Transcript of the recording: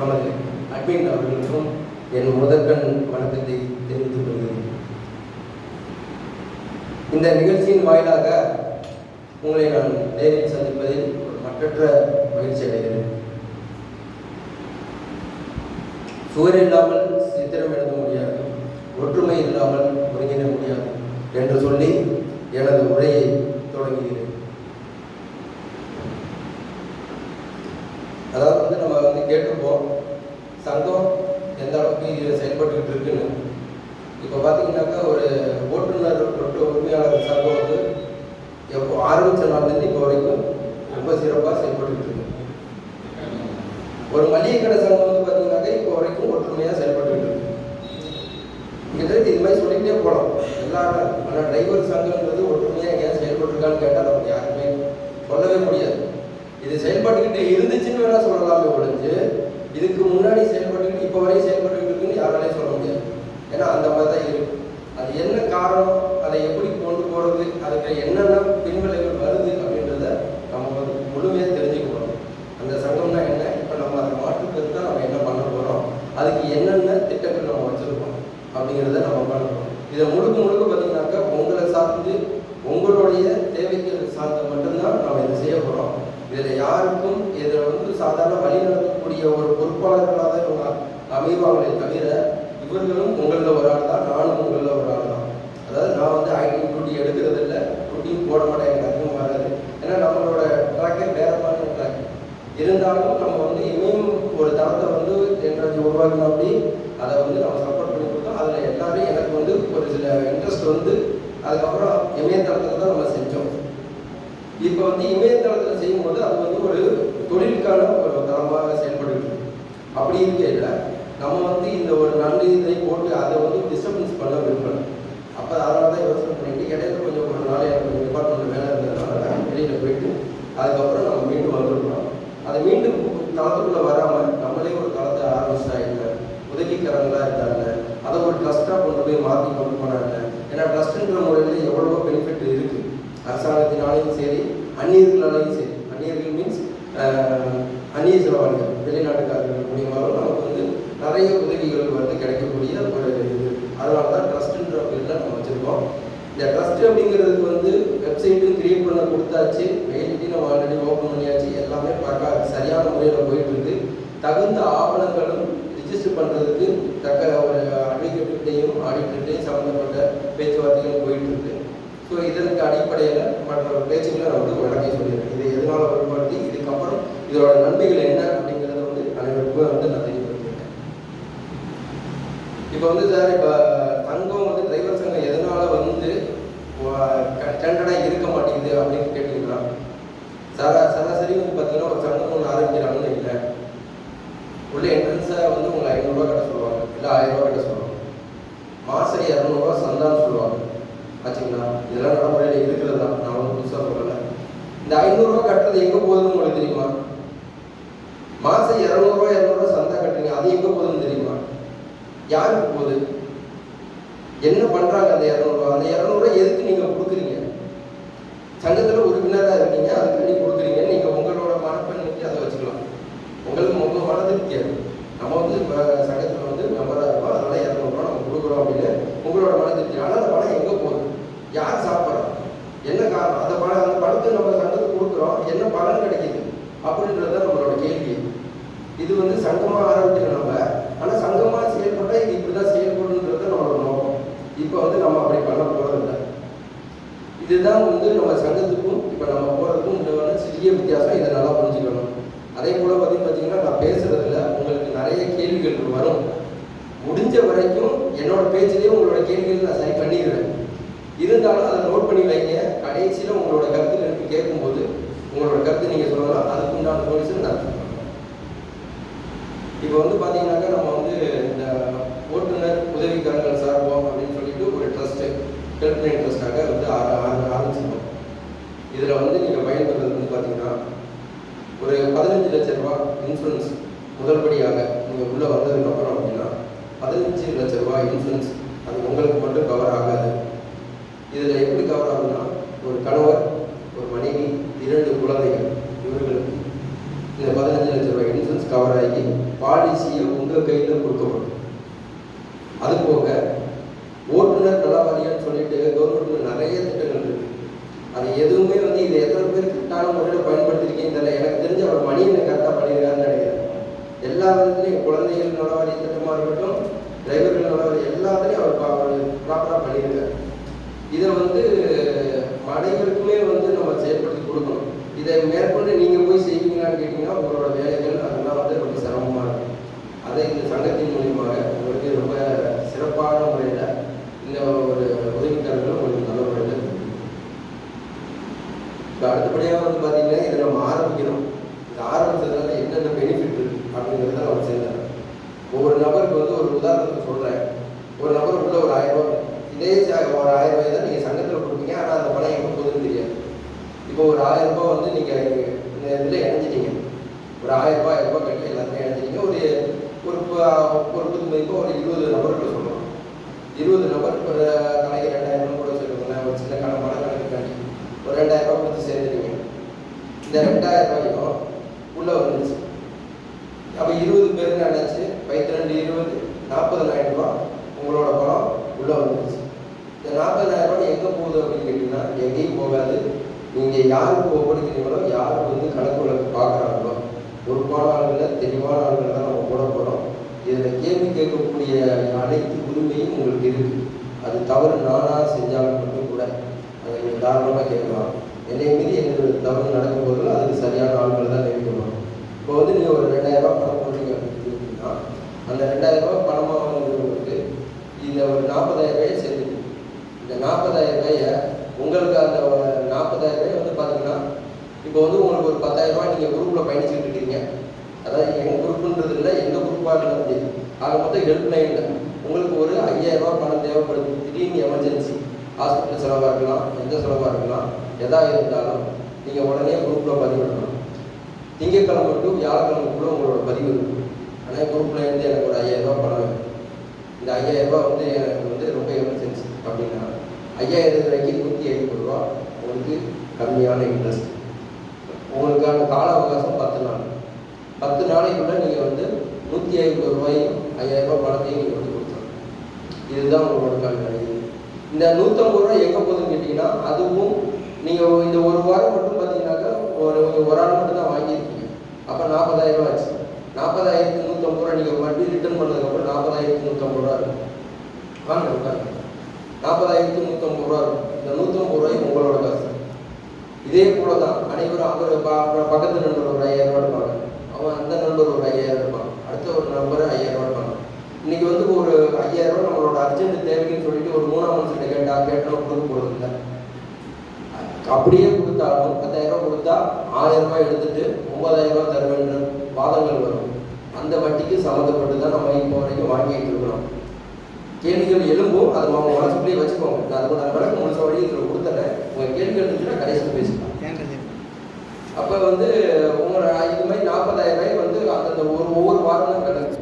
நமது அட்மின் அவர்களுக்கும் என் முதற்கண் வணக்கத்தை தெரிவித்துக் கொள்கிறேன். இந்த நிகழ்ச்சியின் வாயிலாக உங்களை நான் நேரில் சந்திப்பதில் மற்றற்ற மகிழ்ச்சி அடைகிறேன். சுவர் இல்லாமல் சித்திரம் எழுத முடியாது, ஒற்றுமை இல்லாமல் ஒருங்கிட முடியாது என்று சொல்லி எனது உரையை தொடங்குகிறேன். அதாவது நம்ம கேட்டிருப்போம் சங்கம் எந்த அளவுக்கு செயல்பட்டுக்கிட்டு இருக்குன்னு. இப்போ பார்த்தீங்கன்னாக்கா ஒரு ஓட்டுநர் உரிமையாளர் சங்கம் எப்போ ஆரம்பித்த நாள்லேருந்து இப்போ வரைக்கும் ரொம்ப சிறப்பாக செயல்பட்டுக்கிட்டு இருக்கு. ஒரு மளிகை கடை சங்கம் பார்த்தீங்கன்னாக்கா இப்போ வரைக்கும் ஒற்றுமையாக செயல்பட்டுக்கிட்டு இருக்கு. கிட்டத்தட்ட இது மாதிரி சொல்லிக்கிட்டே போகலாம் எல்லாரும். ஆனால் டிரைவர் சங்கம்ன்றது ஒற்றுமையாக ஏன் செயல்பட்டுருக்கான்னு கேட்டால் நமக்கு யாருமே சொல்லவே முடியாது. இது செயல்பட்டுக்கிட்டு இருந்துச்சுன்னு வேணால் சொல்லலாமே ஒழிஞ்சு இதுக்கு முன்னாடி செயல்பட்டுக்கிட்டு இப்போ வரையும் செயல்பட்டுக்கிட்டு இருக்குன்னு யாராலையும் சொல்ல முடியாது. ஏன்னா அந்த மாதிரி தான் இருக்கு. அது என்ன காரணம், அதை எப்படி கொண்டு போகிறது, அதுக்கு என்னென்ன பின்விளைவுகள் வருது அப்படின்றத நம்ம முழுமையாக தெரிஞ்சுக்கணும். அந்த சங்கம்னா என்ன, இப்போ நம்ம அதை மாற்றுக்கிறது தான் நம்ம என்ன பண்ண போகிறோம், அதுக்கு என்னென்ன திட்டங்கள் நம்ம வச்சுருக்கோம் அப்படிங்கிறத நம்ம பண்ணணும். இதை முழுக்க பார்த்தீங்கன்னாக்கா உங்களை சார்ந்து உங்களுடைய தேவைகள் சார்ந்து மட்டும்தான் நம்ம இதை செய்ய போகிறோம். இதில் யாருக்கும் இதில் சாதாரண வழி நடத்தக்கூடிய ஒரு பொறுப்பாளர்களாக இவங்க அமைவாங்களே தவிர இவர்களும் உங்களில் ஒரு ஆள் தான், நானும் உங்களில் ஒரு ஆள் தான். அதாவது நான் ஐடி டூட்டி எடுக்கிறது இல்லை, டூட்டியும் போட மாட்டேன், எனக்கு அதிகம் வராது. ஏன்னா நம்மளோட ட்ராக்கே வேறமான ட்ராக் இருந்தாலும் நம்ம இனியும் ஒரு தரத்தை என்றது உருவாக்கணும். அப்படி அதை நம்ம சப்போர்ட் பண்ணி கொடுத்தோம். அதில் எல்லாரும் எனக்கு ஒரு சில இன்ட்ரெஸ்ட் அதுக்கப்புறம் இணையதளத்தில் தான் நம்ம செஞ்சோம். இப்போ இணையதளத்தில் செய்யும்போது அது ஒரு தொழிலுக்கான ஒரு தரமாக செயல்படுகிறது. அப்படி இருக்கையில் நம்ம இந்த ஒரு நன்றி இதை போட்டு அதை டிஸ்டர்பன்ஸ் பண்ண விரும்பல. அப்போ அதனால தான் யோசனை பண்ணிட்டு இடையில கொஞ்சம் ஒரு நாள் எனக்கு கொஞ்சம் டிபார்ட்மெண்ட் வேலை இருந்ததுனால வெளியில் போயிட்டு அதுக்கப்புறம் நம்ம மீண்டும் வந்துருக்கோம். அதை மீண்டும் தளத்துக்குள்ளே வராமல் நம்மளே ஒரு தளத்தை ஆரம்பிச்சிட்டாங்க, உதவிக்காரங்களாக இருந்தாங்க, அதை ஒரு ட்ரஸ்ட்டாக கொண்டு போய் மாற்றி கொண்டு போனாங்க. ஏன்னா ட்ரஸ்ட்டுன்ற முறையில் எவ்வளவோ பெனிஃபிட் இருக்குது. அரசாங்கத்தினாலையும் சரி, அந்நியர்களாலையும் சரி. அந்நியர்கள் மீன்ஸ் அந்நிய செலவாளிகள், வெளிநாட்டுக்காரர்கள் மூலியமாகவும் நமக்கு நிறைய உதவிகள் கிடைக்கக்கூடிய ஒரு இது. அதனால தான் ட்ரஸ்ட்டுன்ற பேரில் நம்ம வச்சுருக்கோம். இந்த ட்ரஸ்ட் அப்படிங்கிறதுக்கு வெப்சைட்டும் கிரியேட் பண்ண கொடுத்தாச்சு, மெயிலிட்டி நம்ம ஆல்ரெடி ஓப்பன் பண்ணியாச்சு. எல்லாமே பார்க்க சரியான முறையில் போயிட்டுருக்கு. தகுந்த ஆவணங்களும் ரிஜிஸ்டர் பண்ணுறதுக்கு தக்க ஒரு அட்வொகேட்டையும் ஆடிட்டர்கிட்டையும் சம்மந்தப்பட்ட பேச்சுவார்த்தைகள் போயிட்டுருக்கு. ஸோ இதற்கு அடிப்படையில் மற்ற பேச்சுக்களை நான் விளக்கி சொல்லிடுறேன். இதை எதனால் பயன்படுத்தி இதுக்கப்புறம் இதோட நன்மைகள் என்ன அப்படிங்கிறத அனைவருக்குமே நான் தெரியப்படுத்திருக்கேன். இப்போ சார் இப்போ சங்கம் டிரைவர் சங்கம் எதனால ஸ்டாண்டர்டாக இருக்க மாட்டேங்குது அப்படின்னு கேட்டீங்கன்னா, சராசரி பார்த்தீங்கன்னா ஒரு சங்கம் ஒன்று ஆரம்பிக்கிறாங்கன்னு இல்லை, உள்ள என்ட்ரன்ஸை உங்களை 500 ரூபா கட்ட சொல்லுவாங்க, இல்லை 1000 ரூபா கட்ட சொல்லுவாங்க. மாதம் 200 ரூபா சந்தான்னு சொல்லுவாங்க. ஆச்சுங்களா? இதெல்லாம் நடைமுறையில் இருக்கிறது தான், நான் புதுசாக சொல்லலை. இந்த 500 ரூபா கட்டுறது எங்கே போகுதுன்னு உங்களுக்கு தெரியுமா? மாதம் 200 ரூபா சந்தா கட்டுறீங்க, அது எங்கே போகுதுன்னு தெரியுமா? யாருக்கு போகுது? என்ன பண்ணுறாங்க அந்த 200 ரூபா? அந்த 200 ரூபா எதுக்கு நீங்கள் கொடுக்குறீங்க? சங்கத்தில் உறுப்பினராக இருக்கீங்க, அதுக்கு நீ கொடுக்குறீங்க. நீங்கள் உங்களோட மனப்பெண்ணுக்கு அதை வச்சுக்கலாம். உங்களுக்கு உங்கள் மனதிற்கு நம்ம இப்போ சங்கத்தில் மெம்பராக இருக்கோம், அதனால 200 ரூபா நம்ம கொடுக்குறோம் அப்படின்னு உங்களோட மனதிற்கு. ஆனால் அந்த பணம் எங்கே போகுது? யார் சாப்பிட்றோம்? என்ன காரணம்? அந்த பணத்தை நம்ம சங்கத்துக்கு கொடுக்குறோம், என்ன பலன் கிடைக்கிது அப்படின்றது தான் நம்மளோட கேள்வி. இது சங்கமாக ஆரம்பிக்கிறோம் நம்ம, ஆனால் சங்கமாக செயல்பட்டால் இது இப்படி தான் செயல்படுன்றது நம்மளோட நோக்கம். இப்போ நம்ம அப்படி பண்ண போகிறதில்ல. இதுதான் நம்ம சங்கத்துக்கும் இப்போ நம்ம போகிறதுக்கும் உண்டான சிறிய வித்தியாசம். இதை நல்லா புரிஞ்சுக்கணும். அதே போல் பார்த்தீங்கன்னா நான் பேசுகிறதுல உங்களுக்கு நிறைய கேள்விகள் வரும். முடிஞ்ச வரைக்கும் என்னோட பேச்சிலேயே உங்களோட கேள்விகள் நான் சரி பண்ணிடுவேன். இருந்தாலும் அதை நோட் பண்ணி வைங்க. கடைசியில் உங்களோட கருத்து எனக்கு கேட்கும்போது உங்களோட கருத்து நீங்கள் சொல்லலாம், அதுக்கு உண்டான சொல்யூஷன் நான் சொல்லுவேன். இப்போ பார்த்தீங்கன்னாக்கா நம்ம இந்த ஓட்டுநர் உதவிக்காரர்கள் சார்போம் அப்படின்னு சொல்லிட்டு ஒரு ட்ரஸ்ட்டு ஹெல்ப்லைன் ட்ரஸ்ட்டாக ஆரம்பிச்சிருக்கோம். இதில் நீங்கள் பயன்படுறது பார்த்தீங்கன்னா ஒரு 15 லட்ச ரூபா இன்சூரன்ஸ் முதல்படியாக நீங்கள் உள்ளே வந்ததுக்கப்புறம் அப்படின்னா 15 லட்ச ரூபா இன்சூரன்ஸ் அது உங்களுக்கு மட்டும் கவர் ஆகாது. இதில் எப்படி கவர் ஆகுதுன்னா, ஒரு கணவர், ஒரு மனைவி, 2 குழந்தைகள், இவர்களுக்கு இந்த 15 லட்ச ரூபாய் இன்சூரன்ஸ் கவர் ஆகி பாலிசியை உங்கள் கையில் கொடுக்கப்படும். அது போக ஓட்டுநர் நல வாரியம்னு சொல்லிட்டு கவர்மெண்ட்ல நிறைய திட்டங்கள் இருக்கு. அது எதுவுமே வந்து இது எத்தனை பேர் கரெக்டான முறையில் பயன்படுத்திருக்கீங்கன்னு தெரியல. எனக்கு தெரிஞ்ச அவர் மணியை கரெக்டாக பண்ணியிருக்காருன்னு நினைக்கிறேன். எல்லா விதத்துலையும் குழந்தைகள் நல வாரிய திட்டமாக இருக்கட்டும், டிரைவர்கள் நல வாரியம் எல்லாத்துலேயும் அவர் ப்ராப்பராக பண்ணியிருக்காரு. இதை வந்து அனைவருக்குமே வந்து நம்ம செயல்படுத்தி கொடுக்கணும். இதை மேற்கொண்டு நீங்கள் போய் செய்வீங்களான்னு கேட்டிங்கன்னா உங்களோட வேலைகள் அதெல்லாம் வந்து ரொம்ப சிரமமாக இருக்கும். அதை இந்த சங்கத்தின் மூலியமாக உங்களுக்கு ரொம்ப சிறப்பான முறையில் இந்த ஒரு உதவிக்காரர்கள் உங்களுக்கு நல்ல முறையில் இருக்கு. இப்போ அடுத்தபடியாக வந்து பார்த்தீங்கன்னா இதை நம்ம ஆரம்பிக்கிறோம். இது ஆரம்பித்ததுனால என்னென்ன பெனிஃபிட் இருக்குது அப்படிங்கிறத நம்ம சேர்ந்தாங்க. ஒவ்வொரு நபருக்கு வந்து ஒரு உதாரணத்துக்கு சொல்கிறேன். ஒரு நபர் உள்ள ஒரு 1000 ரூபா, இதே ஒரு 1000 ரூபாய் தான் நீங்கள் சங்கத்தில் கொடுப்பீங்க. ஆனால் அந்த பணம் எங்கே போகுதுன்னு தெரியாது. இப்போ ஒரு 1000 ரூபாய் வந்து நீங்கள் இந்த இதில் இணைஞ்சிட்டீங்க. ஒரு 1000 ரூபாய் கட்டி எல்லாத்தையும் இணைஞ்சிட்டீங்க. ஒரு புது மதிப்பாக ஒரு 20 நபர்களை சொல்கிறோம். 20 நபர் ஒரு நாளைக்கு 2000 கூட சொல்லுங்களேன். ஒரு சின்ன மன கணக்குக்காண்டி ஒரு 2000 ரூபாய் கொடுத்து சேர்ந்துட்டீங்க. இந்த 2000 ரூபாயும் உள்ளே வந்துச்சு. அப்போ 20 பேர் நினச்சி 2 20 40,000 ரூபா உங்களோட பணம் உள்ளே வந்துருச்சு. இந்த 40,000 ரூபாய் எங்கே போகுது அப்படின்னு கேட்டிங்கன்னா எங்கேயும் போகாது. நீங்கள் யாருக்கு ஒப்படைக்கிறீங்களோ, யாருக்கு வந்து கணக்கு வழக்கு பார்க்குறாங்களோ, பொறுப்பான ஆளுகளில் தெளிவான ஆளுகள் தான் நம்ம போட போகிறோம். இதில் கேள்வி கேட்கக்கூடிய அனைத்து உரிமையும் உங்களுக்கு இருக்குது. அது தவறு நானாக செஞ்சாலும் மட்டும் கூட அதை நீங்கள் தாராளமாக கேட்கலாம். என்னை மீறி எந்த தவறு நடக்கும் போதில் அதுக்கு சரியான ஆளுகள் தான் நியமிக்கணும். இப்போ வந்து நீங்கள் ஒரு 2000 ரூபாய் பணம் போடுறீங்க அப்படின்னா அந்த 2000 ரூபாய் பணமாக வாங்குறவங்களுக்கு இந்த ஒரு 40,000 ரூபாயை சேர்த்துக்கு. இந்த 40,000 ரூபாயை உங்களுக்கு அந்த 40,000 ரூபாய் வந்து பார்த்தீங்கன்னா இப்போ வந்து உங்களுக்கு ஒரு 10,000 ரூபாய் நீங்கள் குரூப்பில் பயணிச்சுட்டு இருக்கீங்க. அதாவது எங்கள் குரூப்புன்றது இல்லை, எந்த குரூப்பாக இருந்தாலும் சரி. ஆக மொத்தம் ஹெல்ப் லைனில் உங்களுக்கு ஒரு 5,000 ரூபாய் பணம் தேவைப்படுது. திடீர்னு எமர்ஜென்சி, ஹாஸ்பிட்டல் செலவாக இருக்கலாம், எந்த செலவாக இருக்கலாம், எதாக இருந்தாலும் நீங்கள் உடனே குரூப்பில் பதிவிடணும். திங்கட்கிழமை டு வியாழக்கிழமைக்குள்ளே உங்களோட பதிவு இருக்கும். ஆனால் குரூப்பில் இருந்து எனக்கு ஒரு 5,000 ரூபாய் பணம் வேணும். இந்த 5,000 ரூபாய் வந்து எனக்கு வந்து ரொம்ப எமர்ஜென்சி அப்படின்னா 5,000 ரூபாய்க்கு 150 ரூபா உங்களுக்கு கம்மியான இன்ட்ரெஸ்ட். உங்களுக்கான கால அவகாசம் 10 நாள். 10 நாளைக்குள்ளே நீங்கள் வந்து 150 ரூபாயும் 5,000 ரூபாய் பணத்தையும் நீங்கள் வந்து கொடுத்துருங்க. இதுதான் உங்களோட கால. இந்த 150 ரூபாய் எங்கே போகுதுன்னு கேட்டிங்கன்னா அதுவும் நீங்கள் இந்த ஒரு வாரம் மட்டும் பார்த்தீங்கன்னாக்கா ஒரு ஆள் மட்டும் தான் வாங்கியிருக்கீங்க. அப்போ 40,000 ரூபா ஆச்சு. 40,150 ரூபா நீங்கள் மறுபடியும் ரிட்டர்ன் பண்ணதுக்கப்புறம் 40,150 ரூபா இருக்கும். வாங்க உட்காருங்க. 40,150 ரூபா இருக்கும். இந்த 150 ரூபாய் உங்களோட காசு. இதே போல தான் அனைவரும் அவர் பக்கத்து நண்பர் ஒரு 5,000 ரூபா இருப்பாங்க. அவன் அந்த நண்பர் ஒரு 5,000 இருப்பான். அடுத்த ஒரு நண்பர் 5,000 ரூபா இருப்பாங்க. இன்னைக்கு வந்து ஒரு 5,000 ரூபா நம்மளோட அர்ஜென்ட் தேவைக்குன்னு சொல்லிட்டு ஒரு 3ஆம் மனுஷன் கேட்டாலும் கொடுக்க போகிறது இல்லை. அப்படியே கொடுத்தாலும் 10,000 ரூபா கொடுத்தா 1,000 ரூபாய் எடுத்துட்டு 9,000 ரூபாய் தருவேன்ற வாதங்கள் வரும். அந்த வட்டிக்கு சம்மந்தப்பட்டு தான் நம்ம இப்போ வரைக்கும் வாங்கிட்டு இருக்கிறோம். கேள்விகள் எழும்பும், அதை அவங்க மனசுக்குள்ளேயே வச்சுக்கோங்க. நான் அதை விளக்கு முழுச வழி இதில் கொடுத்துறேன். உங்கள் கேள்விகள் இருந்துச்சுன்னா கடைசியில் பேசிக்கலாம். அப்போ வந்து உங்களோட இது மாதிரி 40,000 ரூபாய் வந்து அந்தந்த ஒவ்வொரு வாரம் தான் கணக்கு.